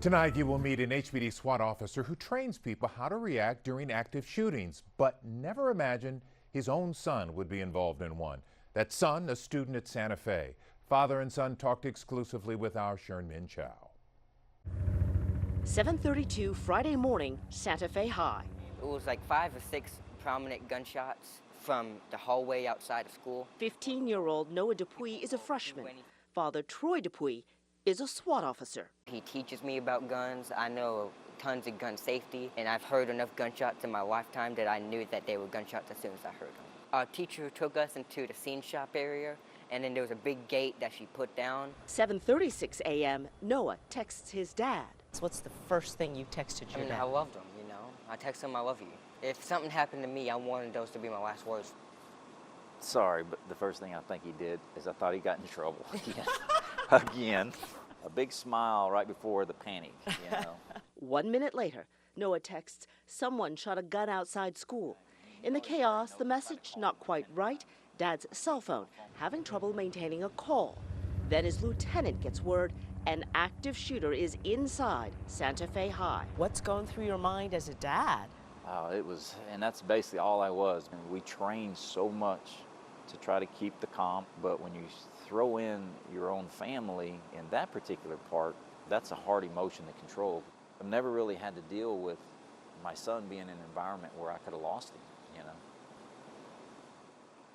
Tonight, you will meet an HPD SWAT officer who trains people how to react during active shootings, but never imagined his own son would be involved in one. That son, a student at Santa Fe. Father and son talked exclusively with our Min Chow. 7:32 Friday morning, Santa Fe High. It was like 5 or 6 prominent gunshots from the hallway outside of school. 15-year-old Noah Dupuy is a freshman. Father Troy Dupuy is a SWAT officer. He teaches me about guns. I know tons of gun safety, and I've heard enough gunshots in my lifetime that I knew that they were gunshots as soon as I heard them. Our teacher took us into the scene shop area, and then there was a big gate that she put down. 7:36 a.m., Noah texts his dad. What's the first thing you texted your dad? I loved him, you know. I texted him, I love you. If something happened to me, I wanted those to be my last words. Sorry, but the first thing I think he did is I thought he got in trouble. Again. A big smile right before the panic, you know. 1 minute later, Noah texts, someone shot a gun outside school. In the chaos, the message not quite right. Dad's cell phone having trouble maintaining a call. Then his lieutenant gets word an active shooter is inside Santa Fe High. What's going through your mind as a dad? It was, and that's basically all I was. And we trained so much to try to keep the calm, but when you throw in your own family in that particular part, that's a hard emotion to control. I've never really had to deal with my son being in an environment where I could have lost him, you know.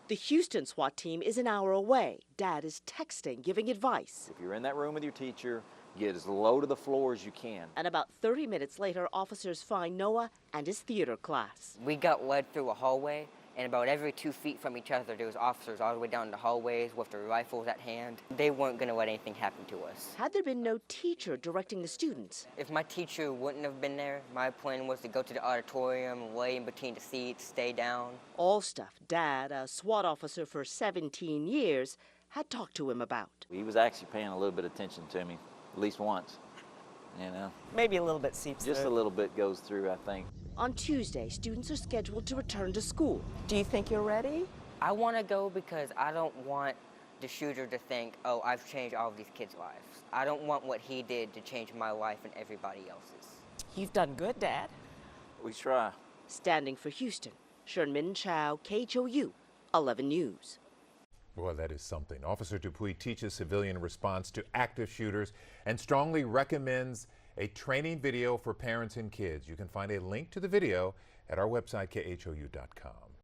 The Houston SWAT team is an hour away. Dad is texting, giving advice. If you're in that room with your teacher, get as low to the floor as you can. And about 30 minutes later, officers find Noah and his theater class. We got led through a hallway, and about every 2 feet from each other, there was officers all the way down the hallways with their rifles at hand. They weren't going to let anything happen to us. Had there been no teacher directing the students? If my teacher wouldn't have been there, my plan was to go to the auditorium, lay in between the seats, stay down. All stuff Dad, a SWAT officer for 17 years, had talked to him about. He was actually paying a little bit of attention to me, at least once, you know. Maybe a little bit seeps Just through. a little bit goes through, I think. On Tuesday, students are scheduled to return to school. Do you think you're ready? I want to go because I don't want the shooter to think, oh, I've changed all of these kids' lives. I don't want what he did to change my life and everybody else's. You've done good, Dad. We try. Standing for Houston, Min Chow, KHOU, 11 News. Well, that is something. Officer Dupuy teaches civilian response to active shooters and strongly recommends a training video for parents and kids. You can find a link to the video at our website, khou.com.